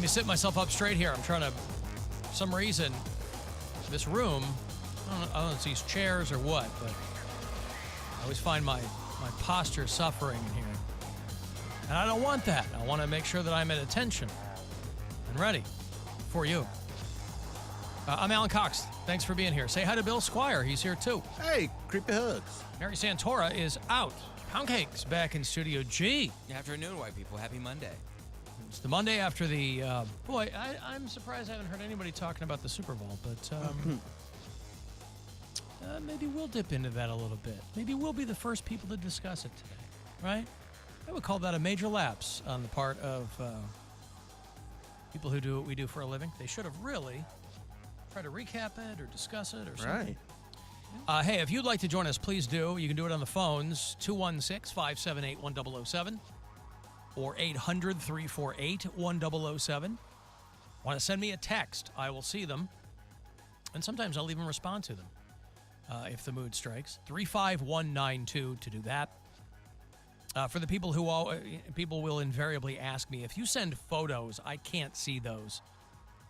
me sit myself up straight here. I'm trying to, for some reason, this room, I don't know if it's these chairs or what, but I always find my posture suffering in here. And I don't want that. I want to make sure that I'm at attention and ready for you. I'm Alan Cox. Thanks for being here. Say hi to Bill Squire. He's here too. Hey, creepy hugs. Mary Santora is out. Poundcake's back in Studio G. Good afternoon, white people. Happy Monday. It's the Monday after the... I'm surprised I haven't heard anybody talking about the Super Bowl, but maybe we'll dip into that a little bit. Maybe we'll be the first people to discuss it today, right? I would call that a major lapse on the part of people who do what we do for a living. They should have really tried to recap it or discuss it or something. Right. Hey, if you'd like to join us, please do. You can do it on the phones, 216-578-1007 or 800-348-1007. Want to send me a text, I will see them. And sometimes I'll even respond to them if the mood strikes. 35192 to do that. For the people people will invariably ask me, if you send photos, I can't see those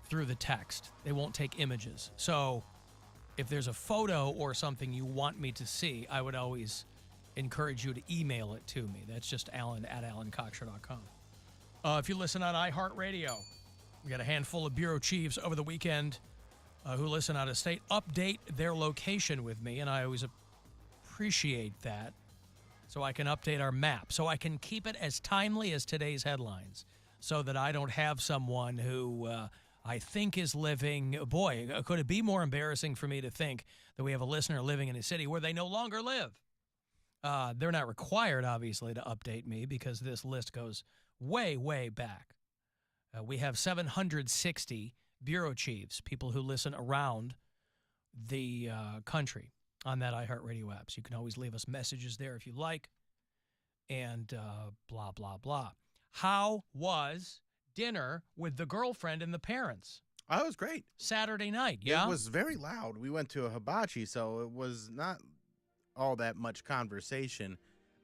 through the text. They won't take images. So if there's a photo or something you want me to see, I would always encourage you to email it to me. That's just alan@alancockshow.com. If you listen on iHeartRadio, we got a handful of bureau chiefs over the weekend who listen out of state, update their location with me, and I always appreciate that, so I can update our map, so I can keep it as timely as today's headlines, so that I don't have someone who I think is living... Boy, could it be more embarrassing for me to think that we have a listener living in a city where they no longer live? They're not required, obviously, to update me because this list goes way, way back. We have 760 bureau chiefs, people who listen around the country on that iHeartRadio app. So you can always leave us messages there if you like. And blah, blah, blah. How was dinner with the girlfriend and the parents? Oh, it was great. Saturday night, yeah? It was very loud. We went to a hibachi, so it was not all that much conversation.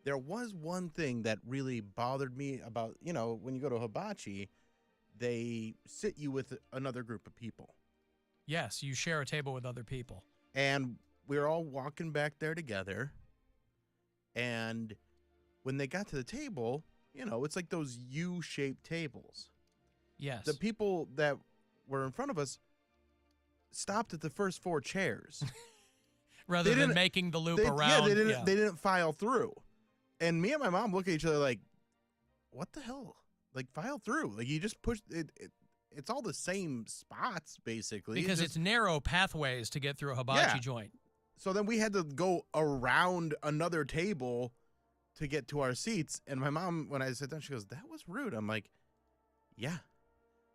There was one thing that really bothered me about, when you go to a hibachi, they sit you with another group of people. Yes, you share a table with other people. And we were all walking back there together. And when they got to the table, it's like those U-shaped tables. Yes. The people that were in front of us stopped at the first four chairs. Rather than making the loop around. Yeah, they didn't file through. And me and my mom look at each other like, what the hell? Like, file through. Like, you just push it. It's all the same spots, basically. Because it's narrow pathways to get through a hibachi joint. So then we had to go around another table to get to our seats. And my mom, when I sat down, she goes, that was rude. I'm like, yeah,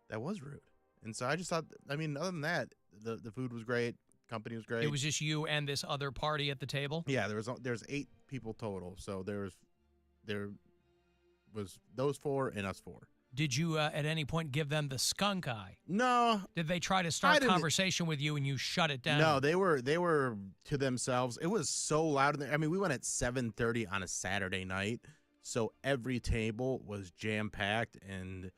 that was rude. And so I just thought, other than that, the food was great. Company was great. It was just you and this other party at the table? Yeah, there's 8 people total. So there was those 4 and us 4. Did you at any point give them the skunk eye? No. Did they try to start conversation with you and you shut it down? No, they were to themselves. It was so loud in there. We went at 7:30 on a Saturday night, so every table was jam-packed, and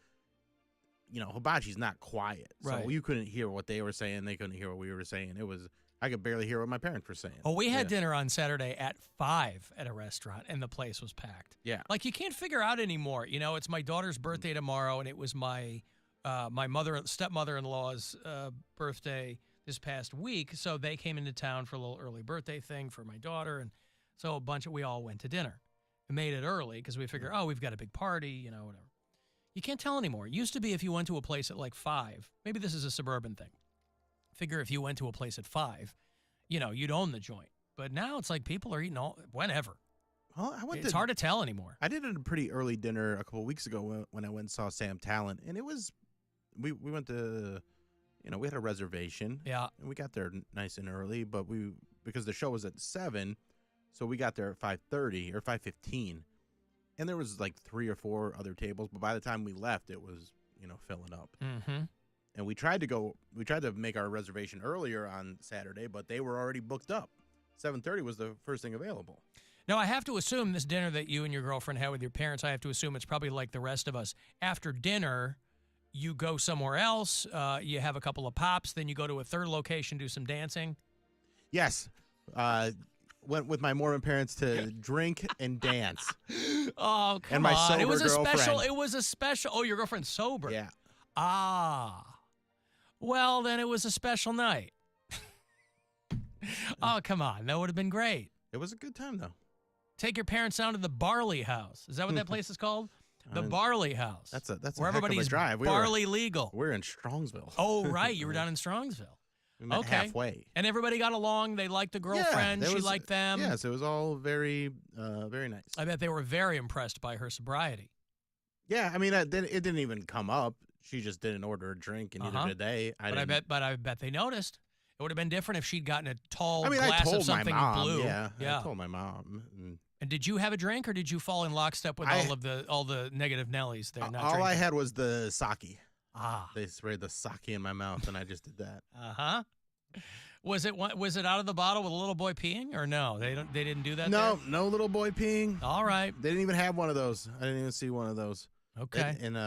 hibachi's not quiet. Right. So you couldn't hear what they were saying, they couldn't hear what we were saying. I could barely hear what my parents were saying. Oh, we had dinner on Saturday at 5 at a restaurant, and the place was packed. Yeah. Like, you can't figure out anymore. It's my daughter's birthday tomorrow, and it was my stepmother-in-law's birthday this past week, so they came into town for a little early birthday thing for my daughter, and so we all went to dinner. We made it early because we figured, we've got a big party, whatever. You can't tell anymore. It used to be if you went to a place at like 5, maybe this is a suburban thing. Figure if you went to a place at 5, you'd own the joint. But now it's like people are eating whenever. Well, it's hard to tell anymore. I did a pretty early dinner a couple of weeks ago when I went and saw Sam Talent, and it was, we went to, we had a reservation. Yeah. And we got there nice and early, but because the show was at 7, so we got there at 5:30 or 5:15. And there was like 3 or 4 other tables, but by the time we left, it was, filling up. Mm-hmm. And we tried to make our reservation earlier on Saturday, but they were already booked up. 7:30 was the first thing available. Now, I have to assume this dinner that you and your girlfriend had with your parents, I have to assume it's probably like the rest of us. After dinner, you go somewhere else. You have a couple of pops. Then you go to a third location, do some dancing. Yes. Went with my Mormon parents to drink and dance. Oh, come And my on. sober It was a special. girlfriend. It was a special. Oh, your girlfriend's sober. Yeah. Ah. Well, then it was a special night. Oh, come on. That would have been great. It was a good time, though. Take your parents down to the Barley House. Is that what that place is called? The Uh, Barley House. That's where a heck of a everybody's drive. barley legal. We're in Strongsville. Oh, right. You were down in Strongsville. We met Okay. halfway. And everybody got along. They liked the girlfriend. there She was- liked them. Yes, it was all very, very nice. I bet they were very impressed by her sobriety. Yeah, I mean, it didn't even come up. She just didn't order a drink, and neither did they. But I bet they noticed. It would have been different if she'd gotten a tall I mean, glass I told of something my mom. blue. Yeah, I told my mom. And did you have a drink, or did you fall in lockstep with all the negative Nellies there? Not All I drinking? had was the sake. Ah. They sprayed the sake in my mouth, and I just did that. Uh-huh. Was it out of the bottle with a little boy peeing, or no? They didn't do that. No, there? no little boy peeing. All right. They didn't even have one of those. I didn't even see one of those. Okay. And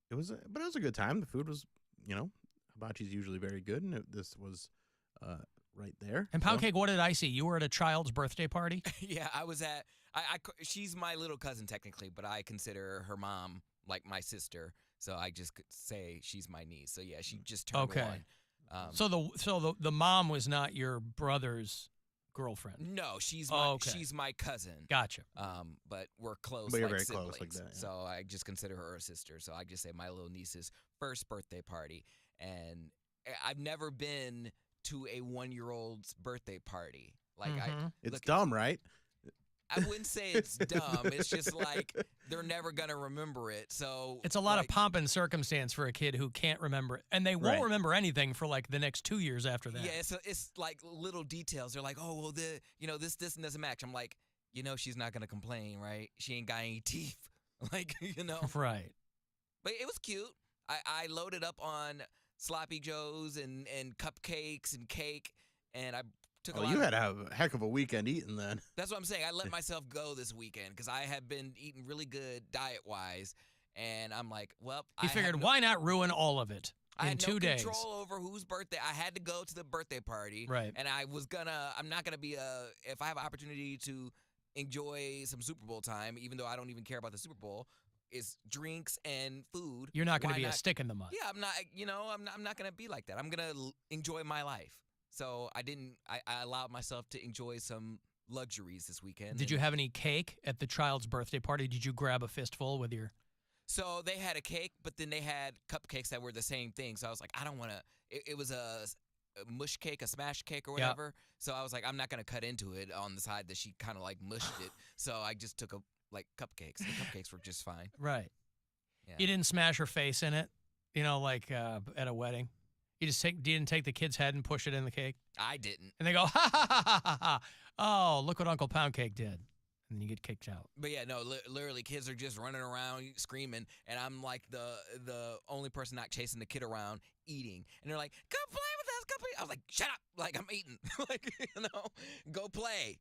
it was a good time. The food was, hibachi's usually very good, and this was right there. And Poundcake, what did I see? You were at a child's birthday party? Yeah, I was at. She's my little cousin technically, but I consider her mom like my sister. So I just could say she's my niece. So yeah, she just turned one. So the mom was not your brother's girlfriend. No, she's my cousin. Gotcha. But we're close. But you're like very siblings. close like that, yeah. So I just consider her a sister. So I just say my little niece's first birthday party, and I've never been to a 1-year-old's birthday party. Like it's dumb, right? I wouldn't say it's dumb. It's just like they're never gonna remember it. So It's a lot of pomp and circumstance for a kid who can't remember, and they won't remember anything for like the next 2 years after that. Yeah, it's like little details. They're like, oh well, this doesn't match. I'm like, she's not gonna complain, right? She ain't got any teeth, like Right. But it was cute. I loaded up on sloppy joes and cupcakes and cake, and I took. You had a heck of a weekend eating then. That's what I'm saying. I let myself go this weekend because I have been eating really good diet-wise, and I'm like, well, You figured, why not ruin all of it in 2 days? I had no control over whose birthday. I had to go to the birthday party, Right? And I'm not gonna be if I have an opportunity to enjoy some Super Bowl time, even though I don't even care about the Super Bowl. Is drinks and food. You're not going to be a stick in the mud. Yeah, I'm not. I'm not going to be like that. I'm going to enjoy my life. So I allowed myself to enjoy some luxuries this weekend. Did you have any cake at the child's birthday party? Did you grab a fistful with your? So they had a cake, but then they had cupcakes that were the same thing. So I was like, I don't want to. It was a mush cake, a smash cake or whatever. Yeah. So I was like, I'm not going to cut into it on the side that she kind of like mushed it. So I just took cupcakes. The cupcakes were just fine. Right. Yeah. You didn't smash her face in it, like at a wedding. You didn't take the kid's head and push it in the cake. I didn't. And they go, ha ha ha ha ha ha. Oh, look what Uncle Poundcake did. And then you get kicked out. But yeah, no, literally kids are just running around screaming, and I'm like the only person not chasing the kid around eating. And they're like, "Come play with us, come play." I was like, "Shut up!" Like I'm eating. Like go play.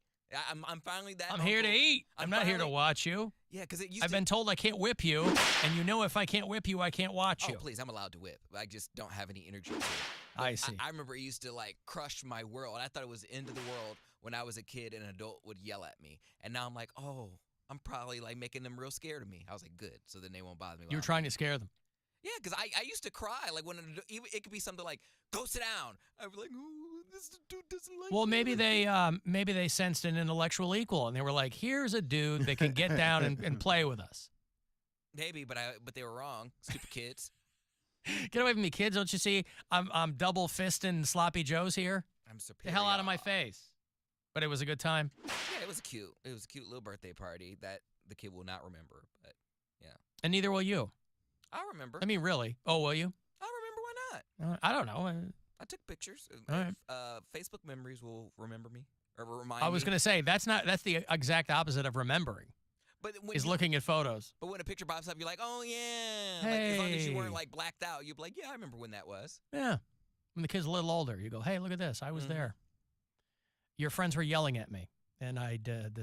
I'm finally that. I'm here to eat. I'm not here to watch you. Yeah, because I've been told I can't whip you, and if I can't whip you, I can't watch you. Oh, please, I'm allowed to whip. I just don't have any energy to it. I see. I remember it used to crush my world. I thought it was the end of the world when I was a kid and an adult would yell at me. And now I'm like, oh, I'm probably making them real scared of me. I was like, good. So then they won't bother me. You were trying to scare them. Yeah, because I used to cry. Like when it could be something like, go sit down. I'd be like, oh, this dude doesn't like Well, me. maybe they sensed an intellectual equal, and they were like, here's a dude that can get down and play with us. Maybe, but they were wrong. Stupid kids. Get away from me, kids. Don't you see I'm double fisting sloppy joes here? I'm superior. The hell out of my face. But it was a good time. Yeah, it was cute. It was a cute little birthday party that the kid will not remember. But yeah. And neither will you. I remember. I mean, really. Oh, will you? I remember. Why not? I don't know. I took pictures. All right. Facebook memories will remember me or remind me. I was going to say that's the exact opposite of remembering. But looking at photos. But when a picture pops up, you're like, oh yeah. Hey. As long as you weren't blacked out, you'd be like, yeah, I remember when that was. Yeah. When the kid's a little older, you go, hey, look at this. I was there. Your friends were yelling at me, and I did this.